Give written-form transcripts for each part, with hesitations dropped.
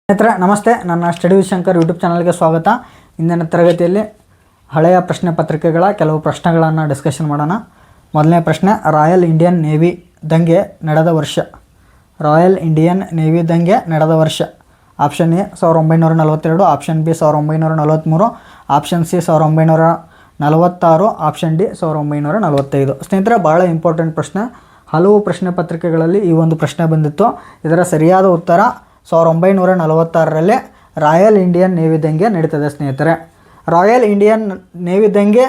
ಸ್ನೇಹಿತರೆ ನಮಸ್ತೆ, ನನ್ನ ಸ್ಟಡಿ ವಿತ್ ಶಂಕರ್ ಯೂಟ್ಯೂಬ್ ಚಾನಲ್ಗೆ ಸ್ವಾಗತ. ಇಂದಿನ ತರಗತಿಯಲ್ಲಿ ಹಳೆಯ ಪ್ರಶ್ನೆ ಪತ್ರಿಕೆಗಳ ಕೆಲವು ಪ್ರಶ್ನೆಗಳನ್ನು ಡಿಸ್ಕಷನ್ ಮಾಡೋಣ. ಮೊದಲನೇ ಪ್ರಶ್ನೆ, ರಾಯಲ್ ಇಂಡಿಯನ್ ನೇವಿ ದಂಗೆ ನಡೆದ ವರ್ಷ. ರಾಯಲ್ ಇಂಡಿಯನ್ ನೇವಿ ದಂಗೆ ನಡೆದ ವರ್ಷ. Option A 1942, option B 1943, option C 1946, option D 1945. ಸ್ನೇಹಿತರೆ, ಭಾಳ ಇಂಪಾರ್ಟೆಂಟ್ ಪ್ರಶ್ನೆ. ಹಲವು ಪ್ರಶ್ನೆ ಪತ್ರಿಕೆಗಳಲ್ಲಿ ಈ ಒಂದು ಪ್ರಶ್ನೆ ಬಂದಿತ್ತು. ಇದರ ಸರಿಯಾದ ಉತ್ತರ 1946ರಲ್ಲಿ ರಾಯಲ್ ಇಂಡಿಯನ್ ನೇವಿ ದಂಗೆ ನಡೀತದೆ. ಸ್ನೇಹಿತರೆ, ರಾಯಲ್ ಇಂಡಿಯನ್ ನೇವಿ ದಂಗೆ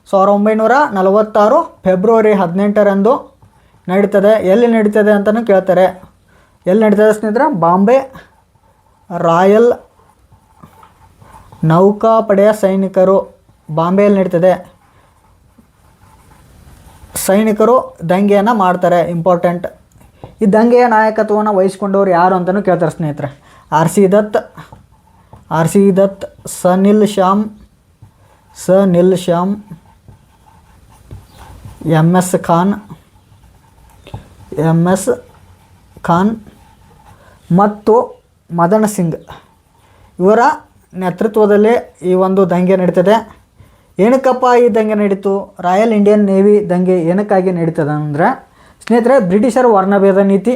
1946 ಫೆಬ್ರವರಿ 18ರಂದು ನಡೀತದೆ. ಎಲ್ಲಿ ನಡೀತದೆ ಅಂತಲೂ ಕೇಳ್ತಾರೆ. ಎಲ್ಲಿ ನಡೀತದೆ ಸ್ನೇಹಿತರೆ? ಬಾಂಬೆ ರಾಯಲ್ ನೌಕಾಪಡೆಯ ಸೈನಿಕರು ಬಾಂಬೆಯಲ್ಲಿ ನಡೀತದೆ. ಸೈನಿಕರು ದಂಗೆಯನ್ನು ಮಾಡ್ತಾರೆ. ಇಂಪಾರ್ಟೆಂಟ್. ಈ ದಂಗೆಯ ನಾಯಕತ್ವವನ್ನು ವಹಿಸ್ಕೊಂಡವ್ರು ಯಾರು ಅಂತಲೂ ಕೇಳ್ತಾರೆ ಸ್ನೇಹಿತರೆ. R C Dutt, Sunil Shyam, M S Khan ಮತ್ತು ಮದನ್ ಸಿಂಗ್ ಇವರ ನೇತೃತ್ವದಲ್ಲಿ ಈ ಒಂದು ದಂಗೆ ನಡೀತದೆ. ಏನಕ್ಕಪ್ಪ ಈ ದಂಗೆ ನಡೀತು? ರಾಯಲ್ ಇಂಡಿಯನ್ ನೇವಿ ದಂಗೆ ಏನಕ್ಕಾಗಿ ನಡೀತದೆ ಅಂದರೆ ಸ್ನೇಹಿತರೆ, ಬ್ರಿಟಿಷರ ವರ್ಣಭೇದ ನೀತಿ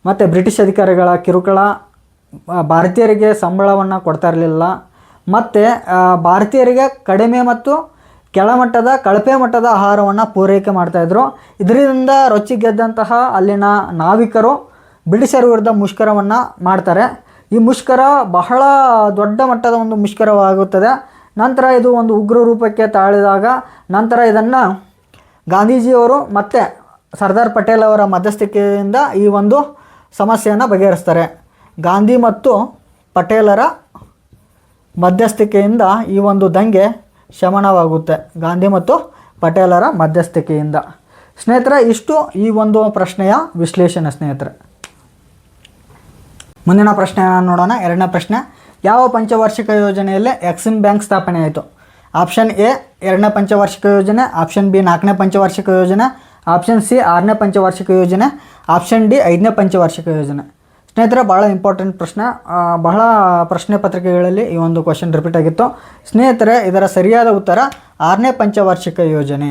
ಮತ್ತು ಬ್ರಿಟಿಷ್ ಅಧಿಕಾರಿಗಳ ಕಿರುಕುಳ, ಭಾರತೀಯರಿಗೆ ಸಂಬಳವನ್ನು ಕೊಡ್ತಾ ಇರಲಿಲ್ಲ, ಮತ್ತು ಭಾರತೀಯರಿಗೆ ಕಡಿಮೆ ಮತ್ತು ಕೆಳಮಟ್ಟದ ಕಳಪೆ ಮಟ್ಟದ ಆಹಾರವನ್ನು ಪೂರೈಕೆ ಮಾಡ್ತಾಯಿದ್ರು. ಇದರಿಂದ ರೊಚ್ಚಿಗೆದ್ದಂತಹ ಅಲ್ಲಿನ ನಾವಿಕರು ಬ್ರಿಟಿಷರ ವಿರುದ್ಧ ಮುಷ್ಕರವನ್ನು ಮಾಡ್ತಾರೆ. ಈ ಮುಷ್ಕರ ಬಹಳ ದೊಡ್ಡ ಮಟ್ಟದ ಒಂದು ಮುಷ್ಕರವಾಗುತ್ತದೆ. ನಂತರ ಇದು ಒಂದು ಉಗ್ರ ರೂಪಕ್ಕೆ ತಾಳಿದಾಗ ನಂತರ ಇದನ್ನು ಗಾಂಧೀಜಿಯವರು ಮತ್ತು ಸರ್ದಾರ್ ಪಟೇಲ್ ಅವರ ಮಧ್ಯಸ್ಥಿಕೆಯಿಂದ ಈ ಒಂದು ಸಮಸ್ಯೆಯನ್ನು ಬಗೆಹರಿಸ್ತಾರೆ. ಗಾಂಧಿ ಮತ್ತು ಪಟೇಲರ ಮಧ್ಯಸ್ಥಿಕೆಯಿಂದ ಈ ಒಂದು ದಂಗೆ ಶಮನವಾಗುತ್ತೆ. ಗಾಂಧಿ ಮತ್ತು ಪಟೇಲರ ಮಧ್ಯಸ್ಥಿಕೆಯಿಂದ. ಸ್ನೇಹಿತರೆ, ಇಷ್ಟು ಈ ಒಂದು ಪ್ರಶ್ನೆಯ ವಿಶ್ಲೇಷಣೆ. ಸ್ನೇಹಿತರೆ, ಮುಂದಿನ ಪ್ರಶ್ನೆಯನ್ನು ನೋಡೋಣ. ಎರಡನೇ ಪ್ರಶ್ನೆ, ಯಾವ ಪಂಚವಾರ್ಷಿಕ ಯೋಜನೆಯಲ್ಲಿ ಎಕ್ಸಿಮ್ ಬ್ಯಾಂಕ್ ಸ್ಥಾಪನೆ ಆಯಿತು? ಆಪ್ಷನ್ ಎ 2ನೇ ಪಂಚವಾರ್ಷಿಕ ಯೋಜನೆ, ಆಪ್ಷನ್ ಬಿ 4ನೇ ಪಂಚವಾರ್ಷಿಕ ಯೋಜನೆ, ಆಪ್ಷನ್ ಸಿ 6ನೇ ಪಂಚವಾರ್ಷಿಕ ಯೋಜನೆ, ಆಪ್ಷನ್ ಡಿ 5ನೇ ಪಂಚವಾರ್ಷಿಕ ಯೋಜನೆ. ಸ್ನೇಹಿತರೆ, ಭಾಳ ಇಂಪಾರ್ಟೆಂಟ್ ಪ್ರಶ್ನೆ. ಬಹಳ ಪ್ರಶ್ನೆ ಪತ್ರಿಕೆಗಳಲ್ಲಿ ಈ ಒಂದು ಕ್ವಶನ್ ರಿಪೀಟ್ ಆಗಿತ್ತು. ಸ್ನೇಹಿತರೆ, ಇದರ ಸರಿಯಾದ ಉತ್ತರ 6ನೇ ಪಂಚವಾರ್ಷಿಕ ಯೋಜನೆ.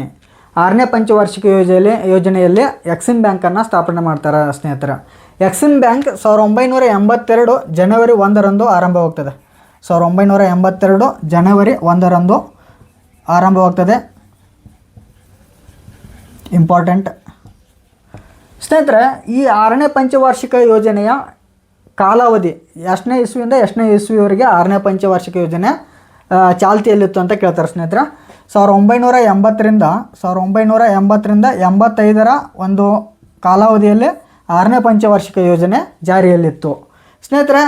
6ನೇ ಪಂಚವಾರ್ಷಿಕ ಯೋಜನೆಯಲ್ಲಿ ಎಕ್ಸಿಮ್ ಬ್ಯಾಂಕನ್ನು ಸ್ಥಾಪನೆ ಮಾಡ್ತಾರೆ. ಸ್ನೇಹಿತರೆ, ಎಕ್ಸಿಮ್ ಬ್ಯಾಂಕ್ 1982 ಜನವರಿ 1ರಂದು ಆರಂಭವಾಗ್ತದೆ. 1982 ಜನವರಿ 1ರಂದು ಆರಂಭವಾಗ್ತದೆ. ಇಂಪಾರ್ಟೆಂಟ್. ಸ್ನೇಹಿತರೆ, ಈ 6ನೇ ಪಂಚವಾರ್ಷಿಕ ಯೋಜನೆಯ ಕಾಲಾವಧಿ ಎಷ್ಟನೇ ಇಸ್ವಿಯಿಂದ ಎಷ್ಟನೇ ಇಸ್ವಿವರೆಗೆ 6ನೇ ಪಂಚವಾರ್ಷಿಕ ಯೋಜನೆ ಚಾಲ್ತಿಯಲ್ಲಿತ್ತು ಅಂತ ಕೇಳ್ತಾರೆ. ಸ್ನೇಹಿತರೆ, 1980ರಿಂದ 85ರ ಒಂದು ಕಾಲಾವಧಿಯಲ್ಲಿ 6ನೇ ಪಂಚವಾರ್ಷಿಕ ಯೋಜನೆ ಜಾರಿಯಲ್ಲಿತ್ತು. ಸ್ನೇಹಿತರೆ,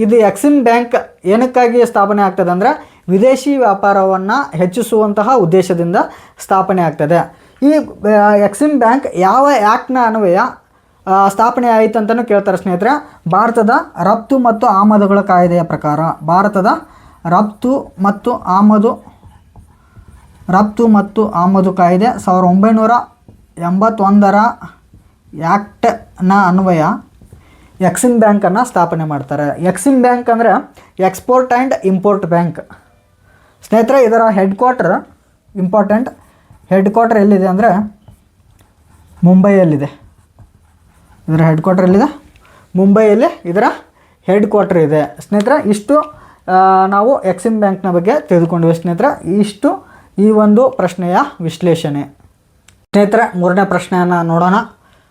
ಇದು ಎಕ್ಸಿಮ್ ಬ್ಯಾಂಕ್ ಏನಕ್ಕಾಗಿ ಸ್ಥಾಪನೆ ಆಗ್ತದೆ ಅಂದರೆ ವಿದೇಶಿ ವ್ಯಾಪಾರವನ್ನು ಹೆಚ್ಚಿಸುವಂತಹ ಉದ್ದೇಶದಿಂದ ಸ್ಥಾಪನೆ ಆಗ್ತದೆ. ಈ ಎಕ್ಸಿಮ್ ಬ್ಯಾಂಕ್ ಯಾವ ಆ್ಯಕ್ಟ್ನ ಅನ್ವಯ ಸ್ಥಾಪನೆ ಆಯಿತು ಅಂತಲೂ ಕೇಳ್ತಾರೆ. ಸ್ನೇಹಿತರೆ, ಭಾರತದ ರಫ್ತು ಮತ್ತು ಆಮದುಗಳ ಕಾಯ್ದೆಯ ಪ್ರಕಾರ, ಭಾರತದ ರಫ್ತು ಮತ್ತು ಆಮದು ಕಾಯ್ದೆ 1981ರ ಆ್ಯಕ್ಟ್ನ ಅನ್ವಯ ಎಕ್ಸಿಮ್ ಬ್ಯಾಂಕನ್ನು ಸ್ಥಾಪನೆ ಮಾಡ್ತಾರೆ. ಎಕ್ಸಿಮ್ ಬ್ಯಾಂಕ್ ಅಂದರೆ ಎಕ್ಸ್ಪೋರ್ಟ್ ಆ್ಯಂಡ್ ಇಂಪೋರ್ಟ್ ಬ್ಯಾಂಕ್. ಸ್ನೇಹಿತರೆ, ಇದರ head quarter important. Head quarter ಎಲ್ಲಿದೆ ಅಂದರೆ ಮುಂಬೈಯಲ್ಲಿದೆ. ಇದರ ಹೆಡ್ ಕ್ವಾರ್ಟರ್ ಎಲ್ಲಿದೆ? ಮುಂಬೈಯಲ್ಲಿ ಇದರ ಹೆಡ್ ಕ್ವಾರ್ಟರ್ ಇದೆ. ಸ್ನೇಹಿತರೆ, ಇಷ್ಟು ನಾವು ಎಕ್ಸಿಮ್ ಬ್ಯಾಂಕ್ನ ಬಗ್ಗೆ ತಿಳಿದುಕೊಂಡಿವೆ. ಸ್ನೇಹಿತರೆ, ಇಷ್ಟು ಈ ಒಂದು ಪ್ರಶ್ನೆಯ ವಿಶ್ಲೇಷಣೆ. ಸ್ನೇಹಿತರೆ, ಮೂರನೇ ಪ್ರಶ್ನೆಯನ್ನು ನೋಡೋಣ.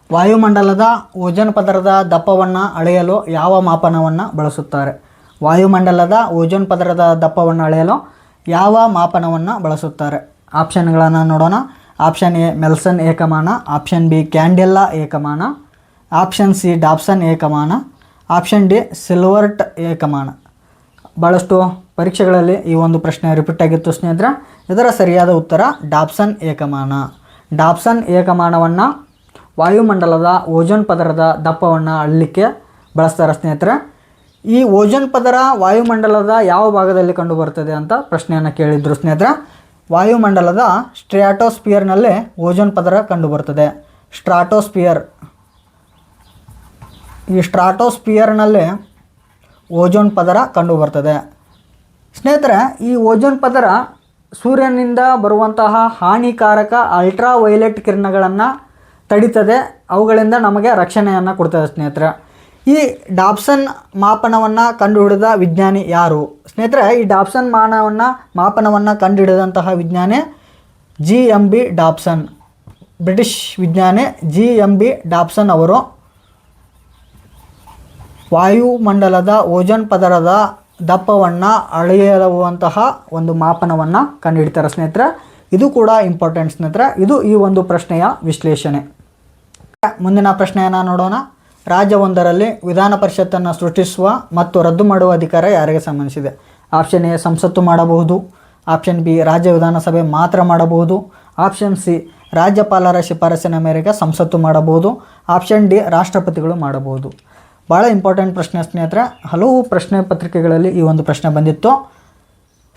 ವಾಯುಮಂಡಲದ ಓಜೋನ್ ಪದರದ ದಪ್ಪವನ್ನು ಅಳೆಯಲು ಯಾವ ಮಾಪನವನ್ನು ಬಳಸುತ್ತಾರೆ? ವಾಯುಮಂಡಲದ ಓಜೋನ್ ಪದರದ ದಪ್ಪವನ್ನು ಅಳೆಯಲು ಯಾವ ಮಾಪನವನ್ನು ಬಳಸುತ್ತಾರೆ? ಆಪ್ಷನ್ಗಳನ್ನು ನೋಡೋಣ. ಆಪ್ಷನ್ ಎ ಮೆಲ್ಸನ್ ಏಕಮಾನ, ಆಪ್ಷನ್ ಬಿ ಕ್ಯಾಂಡೆಲ್ಲಾ ಏಕಮಾನ, ಆಪ್ಷನ್ ಸಿ ಡಾಬ್ಸನ್ ಏಕಮಾನ, ಆಪ್ಷನ್ ಡಿ ಸಿಲ್ವರ್ಟ್ ಏಕಮಾನ. ಭಾಳಷ್ಟು ಪರೀಕ್ಷೆಗಳಲ್ಲಿ ಈ ಒಂದು ಪ್ರಶ್ನೆ ರಿಪೀಟ್ ಆಗಿತ್ತು. ಸ್ನೇಹಿತರೆ, ಇದರ ಸರಿಯಾದ ಉತ್ತರ ಡಾಬ್ಸನ್ ಏಕಮಾನ. ಡಾಬ್ಸನ್ ಏಕಮಾನವನ್ನು ವಾಯುಮಂಡಲದ ಓಜೋನ್ ಪದರದ ದಪ್ಪವನ್ನು ಅಳಲಿಕ್ಕೆ ಬಳಸ್ತಾರೆ. ಸ್ನೇಹಿತರೆ, ಈ ಓಜೋನ್ ಪದರ ವಾಯುಮಂಡಲದ ಯಾವ ಭಾಗದಲ್ಲಿ ಕಂಡುಬರುತ್ತದೆ ಅಂತ ಪ್ರಶ್ನೆಯನ್ನು ಕೇಳಿದ್ರು. ಸ್ನೇಹಿತರೆ, ವಾಯುಮಂಡಲದ ಸ್ಟ್ರಾಟೋಸ್ಫಿಯರ್ನಲ್ಲಿ ಓಜೋನ್ ಪದರ ಕಂಡುಬರುತ್ತದೆ. ಸ್ಟ್ರಾಟೋಸ್ಫಿಯರ್ ಈ ಸ್ಟ್ರಾಟೋಸ್ಫಿಯರ್ನಲ್ಲಿ ಓಜೋನ್ ಪದರ ಕಂಡುಬರ್ತದೆ. ಸ್ನೇಹಿತರೆ, ಈ ಓಜೋನ್ ಪದರ ಸೂರ್ಯನಿಂದ ಬರುವಂತಹ ಹಾನಿಕಾರಕ ಅಲ್ಟ್ರಾ ವೈಲೆಟ್ ಕಿರಣಗಳನ್ನು ತಡೀತದೆ, ಅವುಗಳಿಂದ ನಮಗೆ ರಕ್ಷಣೆಯನ್ನು ಕೊಡ್ತದೆ. ಸ್ನೇಹಿತರೆ, ಈ ಡಾಪ್ಸನ್ ಮಾಪನವನ್ನು ಕಂಡುಹಿಡಿದ ವಿಜ್ಞಾನಿ ಯಾರು? ಸ್ನೇಹಿತರೆ, ಈ ಡಾಪ್ಸನ್ ಮಾಪನವನ್ನು ಕಂಡುಹಿಡಿದಂತಹ ವಿಜ್ಞಾನಿ GMB ಡಾಪ್ಸನ್. ಬ್ರಿಟಿಷ್ ವಿಜ್ಞಾನಿ GMB ಡಾಪ್ಸನ್ ಅವರು ವಾಯುಮಂಡಲದ ಓಜೋನ್ ಪದರದ ದಪ್ಪವನ್ನು ಅಳೆಯುವಂತಹ ಒಂದು ಮಾಪನವನ್ನು ಕಂಡುಹಿಡಿತಾರೆ. ಸ್ನೇಹಿತರೆ, ಇದು ಕೂಡ ಇಂಪಾರ್ಟೆಂಟ್. ಸ್ನೇಹಿತರೆ, ಇದು ಈ ಒಂದು ಪ್ರಶ್ನೆಯ ವಿಶ್ಲೇಷಣೆ. ಮುಂದಿನ ಪ್ರಶ್ನೆಯನ್ನು ನೋಡೋಣ. ರಾಜ್ಯವೊಂದರಲ್ಲಿ ವಿಧಾನ ಪರಿಷತ್ತನ್ನು ಸೃಷ್ಟಿಸುವ ಮತ್ತು ರದ್ದು ಮಾಡುವ ಅಧಿಕಾರ ಯಾರಿಗೆ ಸಂಬಂಧಿಸಿದೆ? ಆಪ್ಷನ್ ಎ ಸಂಸತ್ತು ಮಾಡಬಹುದು, ಆಪ್ಷನ್ ಬಿ ರಾಜ್ಯ ವಿಧಾನಸಭೆ ಮಾತ್ರ ಮಾಡಬಹುದು, ಆಪ್ಷನ್ ಸಿ ರಾಜ್ಯಪಾಲರ ಶಿಫಾರಸಿನ ಮೇರೆಗೆ ಸಂಸತ್ತು ಮಾಡಬಹುದು, ಆಪ್ಷನ್ ಡಿ ರಾಷ್ಟ್ರಪತಿಗಳು ಮಾಡಬಹುದು. ಭಾಳ ಇಂಪಾರ್ಟೆಂಟ್ ಪ್ರಶ್ನೆ ಸ್ನೇಹಿತರೆ. ಹಲವು ಪ್ರಶ್ನೆ ಪತ್ರಿಕೆಗಳಲ್ಲಿ ಈ ಒಂದು ಪ್ರಶ್ನೆ ಬಂದಿತ್ತು.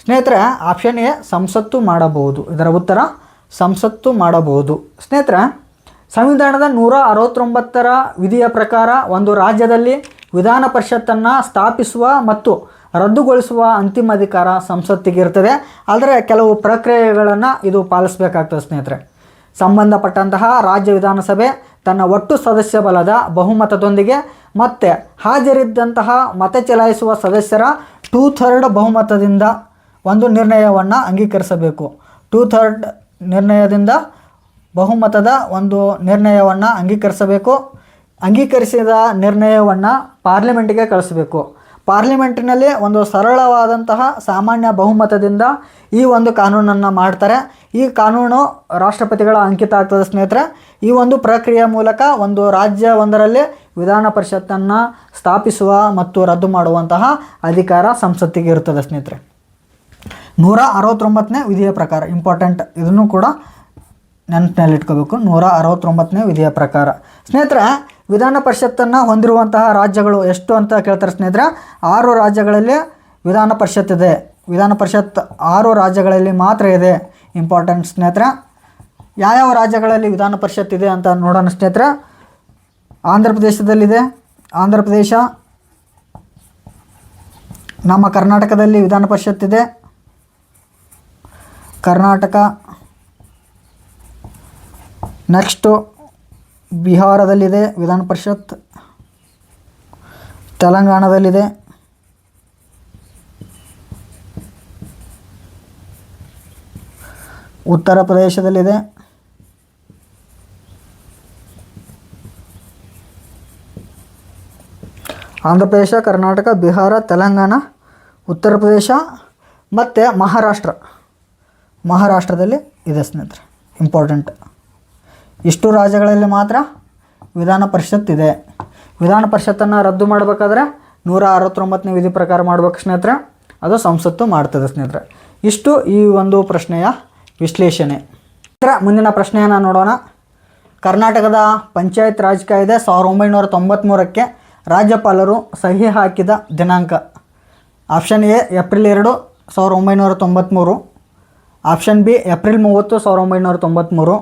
ಸ್ನೇಹಿತರೆ, ಆಪ್ಷನ್ ಎ ಸಂಸತ್ತು ಮಾಡಬಹುದು. ಇದರ ಉತ್ತರ ಸಂಸತ್ತು ಮಾಡಬಹುದು. ಸ್ನೇಹಿತರೆ, ಸಂವಿಧಾನದ 169ರ ವಿಧಿಯ ಪ್ರಕಾರ ಒಂದು ರಾಜ್ಯದಲ್ಲಿ ವಿಧಾನ ಪರಿಷತ್ತನ್ನು ಸ್ಥಾಪಿಸುವ ಮತ್ತು ರದ್ದುಗೊಳಿಸುವ ಅಂತಿಮ ಅಧಿಕಾರ ಸಂಸತ್ತಿಗೆ ಇರ್ತದೆ. ಆದರೆ ಕೆಲವು ಪ್ರಕ್ರಿಯೆಗಳನ್ನು ಇದು ಪಾಲಿಸಬೇಕಾಗ್ತದೆ. ಸ್ನೇಹಿತರೆ, ಸಂಬಂಧಪಟ್ಟಂತಹ ರಾಜ್ಯ ವಿಧಾನಸಭೆ ತನ್ನ ಒಟ್ಟು ಸದಸ್ಯ ಬಲದ ಬಹುಮತದೊಂದಿಗೆ ಮತ್ತು ಹಾಜರಿದ್ದಂತಹ ಮತ ಚಲಾಯಿಸುವ ಸದಸ್ಯರ 2/3 ಬಹುಮತದಿಂದ ಒಂದು ನಿರ್ಣಯವನ್ನು ಅಂಗೀಕರಿಸಬೇಕು. 2/3 ನಿರ್ಣಯದಿಂದ ಬಹುಮತದ ಒಂದು ನಿರ್ಣಯವನ್ನು ಅಂಗೀಕರಿಸಬೇಕು. ಅಂಗೀಕರಿಸಿದ ನಿರ್ಣಯವನ್ನು ಪಾರ್ಲಿಮೆಂಟಿಗೆ ಕಳಿಸಬೇಕು. ಪಾರ್ಲಿಮೆಂಟಿನಲ್ಲಿ ಒಂದು ಸರಳವಾದಂತಹ ಸಾಮಾನ್ಯ ಬಹುಮತದಿಂದ ಈ ಒಂದು ಕಾನೂನನ್ನು ಮಾಡ್ತಾರೆ. ಈ ಕಾನೂನು ರಾಷ್ಟ್ರಪತಿಗಳ ಅಂಕಿತ ಆಗ್ತದೆ. ಸ್ನೇಹಿತರೆ, ಈ ಒಂದು ಪ್ರಕ್ರಿಯೆಯ ಮೂಲಕ ಒಂದು ರಾಜ್ಯವೊಂದರಲ್ಲಿ ವಿಧಾನ ಪರಿಷತ್ತನ್ನು ಸ್ಥಾಪಿಸುವ ಮತ್ತು ರದ್ದು ಮಾಡುವಂತಹ ಅಧಿಕಾರ ಸಂಸತ್ತಿಗೆ ಇರುತ್ತದೆ. ಸ್ನೇಹಿತರೆ, 169ನೇ ವಿಧಿಯ ಪ್ರಕಾರ ಇಂಪಾರ್ಟೆಂಟ್, ಇದನ್ನು ಕೂಡ ನೆನಪಿನಲ್ಲಿಟ್ಕೋಬೇಕು. 169ನೇ ವಿಧಿಯ ಪ್ರಕಾರ. ಸ್ನೇಹಿತರೆ, ವಿಧಾನ ಪರಿಷತ್ತನ್ನು ಹೊಂದಿರುವಂತಹ ರಾಜ್ಯಗಳು ಎಷ್ಟು ಅಂತ ಕೇಳ್ತಾರೆ. ಸ್ನೇಹಿತರೆ, 6 ರಾಜ್ಯಗಳಲ್ಲಿ ವಿಧಾನ ಪರಿಷತ್ ಇದೆ. ವಿಧಾನ ಪರಿಷತ್ 6 ರಾಜ್ಯಗಳಲ್ಲಿ ಮಾತ್ರ ಇದೆ. ಇಂಪಾರ್ಟೆಂಟ್ ಸ್ನೇಹಿತರೆ. ಯಾವ್ಯಾವ ರಾಜ್ಯಗಳಲ್ಲಿ ವಿಧಾನ ಪರಿಷತ್ ಇದೆ ಅಂತ ನೋಡೋಣ. ಸ್ನೇಹಿತರೆ, ಆಂಧ್ರ ಪ್ರದೇಶದಲ್ಲಿದೆ. ಆಂಧ್ರ ಪ್ರದೇಶ, ನಮ್ಮ ಕರ್ನಾಟಕದಲ್ಲಿ ವಿಧಾನ ಪರಿಷತ್ ಇದೆ. ಕರ್ನಾಟಕ, ನೆಕ್ಸ್ಟು ಬಿಹಾರದಲ್ಲಿದೆ ವಿಧಾನ ಪರಿಷತ್, ತೆಲಂಗಾಣದಲ್ಲಿದೆ, ಉತ್ತರ ಪ್ರದೇಶದಲ್ಲಿದೆ, ಆಂಧ್ರ ಪ್ರದೇಶ, ಕರ್ನಾಟಕ, ಬಿಹಾರ, ತೆಲಂಗಾಣ, ಉತ್ತರ ಪ್ರದೇಶ ಮತ್ತು ಮಹಾರಾಷ್ಟ್ರದಲ್ಲಿ ಇದೆ. ಸ್ನೇಹಿತರೆ, ಇಂಪಾರ್ಟೆಂಟ್. ಇಷ್ಟು ರಾಜ್ಯಗಳಲ್ಲಿ ಮಾತ್ರ ವಿಧಾನ ಪರಿಷತ್ ಇದೆ. ವಿಧಾನ ಪರಿಷತ್ತನ್ನು ರದ್ದು ಮಾಡಬೇಕಾದ್ರೆ 169ನೇ ವಿಧಿ ಪ್ರಕಾರ ಮಾಡಬೇಕು ಸ್ನೇಹಿತರೆ. ಅದು ಸಂಸತ್ತು ಮಾಡ್ತದೆ. ಸ್ನೇಹಿತರೆ, ಇಷ್ಟು ಈ ಒಂದು ಪ್ರಶ್ನೆಯ ವಿಶ್ಲೇಷಣೆ. ಮುಂದಿನ ಪ್ರಶ್ನೆಯನ್ನು ನೋಡೋಣ. ಕರ್ನಾಟಕದ ಪಂಚಾಯತ್ ರಾಜ್ ಕಾಯ್ದೆ 1993ಕ್ಕೆ ರಾಜ್ಯಪಾಲರು ಸಹಿ ಹಾಕಿದ ದಿನಾಂಕ? Option A April 2, 1993, option B April 30, 1993,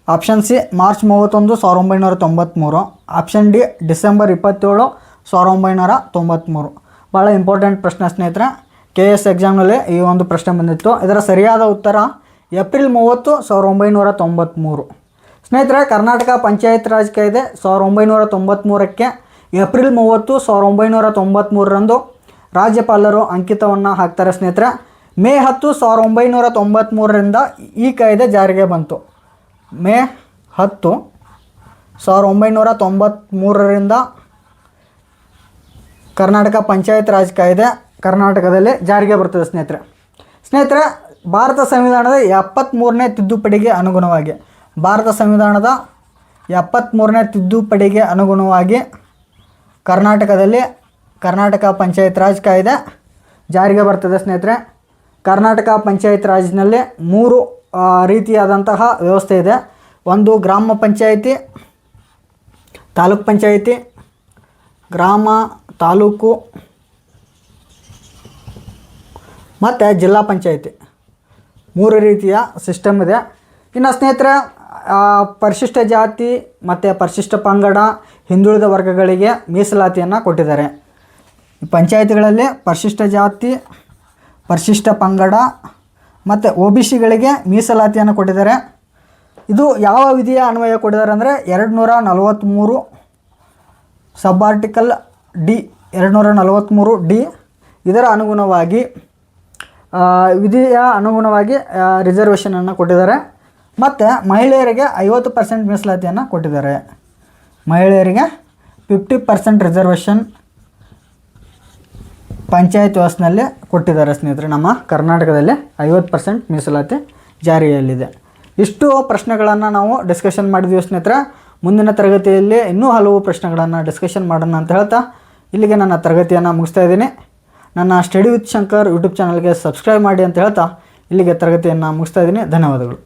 option C March 31, 1993, option D December 27, 1993. ಭಾಳ ಇಂಪಾರ್ಟೆಂಟ್ ಪ್ರಶ್ನೆ ಸ್ನೇಹಿತರೆ. KS ಎಕ್ಸಾಮ್ನಲ್ಲಿ ಈ ಒಂದು ಪ್ರಶ್ನೆ ಬಂದಿತ್ತು. ಇದರ ಸರಿಯಾದ ಉತ್ತರ ಏಪ್ರಿಲ್ 30, 1993. ಸ್ನೇಹಿತರೆ, ಕರ್ನಾಟಕ ಪಂಚಾಯತ್ ರಾಜ್ ಕಾಯ್ದೆ 1993ಕ್ಕೆ ಏಪ್ರಿಲ್ 30, 1993ರಂದು ರಾಜ್ಯಪಾಲರು ಅಂಕಿತವನ್ನು ಹಾಕ್ತಾರೆ. ಸ್ನೇಹಿತರೆ, ಮೇ 10, 1993ರಿಂದ ಈ ಕಾಯ್ದೆ ಜಾರಿಗೆ ಬಂತು. ಮೇ 10, 1993ರಿಂದ ಕರ್ನಾಟಕ ಪಂಚಾಯತ್ ರಾಜ್ ಕಾಯ್ದೆ ಕರ್ನಾಟಕದಲ್ಲಿ ಜಾರಿಗೆ ಬರ್ತದೆ. ಸ್ನೇಹಿತರೆ, ಭಾರತ ಸಂವಿಧಾನದ 73ನೇ ತಿದ್ದುಪಡಿಗೆ ಅನುಗುಣವಾಗಿ ಕರ್ನಾಟಕದಲ್ಲಿ ಕರ್ನಾಟಕ ಪಂಚಾಯತ್ ರಾಜ್ ಕಾಯ್ದೆ ಜಾರಿಗೆ ಬರ್ತದೆ. ಸ್ನೇಹಿತರೆ, ಕರ್ನಾಟಕ ಪಂಚಾಯತ್ ರಾಜ್ನಲ್ಲಿ 3 ರೀತಿಯಾದಂತಹ ವ್ಯವಸ್ಥೆ ಇದೆ. ಒಂದು ಗ್ರಾಮ ಪಂಚಾಯಿತಿ, ತಾಲೂಕು ಪಂಚಾಯಿತಿ, ಗ್ರಾಮ, ತಾಲೂಕು ಮತ್ತು ಜಿಲ್ಲಾ ಪಂಚಾಯಿತಿ. 3 ರೀತಿಯ ಸಿಸ್ಟಮ್ ಇದೆ. ಇನ್ನು ಸ್ನೇಹಿತರೆ, ಪರಿಶಿಷ್ಟ ಜಾತಿ ಮತ್ತು ಪರಿಶಿಷ್ಟ ಪಂಗಡ, ಹಿಂದುಳಿದ ವರ್ಗಗಳಿಗೆ ಮೀಸಲಾತಿಯನ್ನು ಕೊಟ್ಟಿದ್ದಾರೆ. ಪಂಚಾಯತಿಗಳಲ್ಲಿ ಪರಿಶಿಷ್ಟ ಜಾತಿ, ಪರಿಶಿಷ್ಟ ಪಂಗಡ ಮತ್ತು OBCಗಳಿಗೆ ಮೀಸಲಾತಿಯನ್ನು ಕೊಟ್ಟಿದ್ದಾರೆ. ಇದು ಯಾವ ವಿಧಿಯ ಅನ್ವಯ ಕೊಟ್ಟಿದ್ದಾರೆ ಅಂದರೆ 243 ಸಬ್ ಆರ್ಟಿಕಲ್ ಡಿ 243 ಡಿ ಇದರ ಅನುಗುಣವಾಗಿ ವಿಧಿಯ ಅನುಗುಣವಾಗಿ ರಿಸರ್ವೇಷನನ್ನು ಕೊಟ್ಟಿದ್ದಾರೆ. ಮತ್ತು ಮಹಿಳೆಯರಿಗೆ 50% ಮೀಸಲಾತಿಯನ್ನು ಕೊಟ್ಟಿದ್ದಾರೆ. ಮಹಿಳೆಯರಿಗೆ 50% ರಿಸರ್ವೇಷನ್ ಪಂಚಾಯತ್ ವ್ಯವಸ್ಥೆಯಲ್ಲಿ ಕೊಟ್ಟಿದ್ದಾರೆ ಸ್ನೇಹಿತರೆ. ನಮ್ಮ ಕರ್ನಾಟಕದಲ್ಲಿ 50% ಮೀಸಲಾತಿ ಜಾರಿಯಲ್ಲಿದೆ. ಇಷ್ಟು ಪ್ರಶ್ನೆಗಳನ್ನು ನಾವು ಡಿಸ್ಕಷನ್ ಮಾಡಿದ್ವಿ ಸ್ನೇಹಿತರೆ. ಮುಂದಿನ ತರಗತಿಯಲ್ಲಿ ಇನ್ನೂ ಹಲವು ಪ್ರಶ್ನೆಗಳನ್ನು ಡಿಸ್ಕಷನ್ ಮಾಡೋಣ ಅಂತ ಹೇಳ್ತಾ ಇಲ್ಲಿಗೆ ನನ್ನ ತರಗತಿಯನ್ನು ಮುಗಿಸ್ತಾ ಇದ್ದೀನಿ. ನನ್ನ ಸ್ಟಡಿ ವಿತ್ ಶಂಕರ್ ಯೂಟ್ಯೂಬ್ ಚಾನಲ್ಗೆ ಸಬ್ಸ್ಕ್ರೈಬ್ ಮಾಡಿ ಅಂತ ಹೇಳ್ತಾ ಇಲ್ಲಿಗೆ ತರಗತಿಯನ್ನು ಮುಗಿಸ್ತಾ ಇದ್ದೀನಿ. ಧನ್ಯವಾದಗಳು.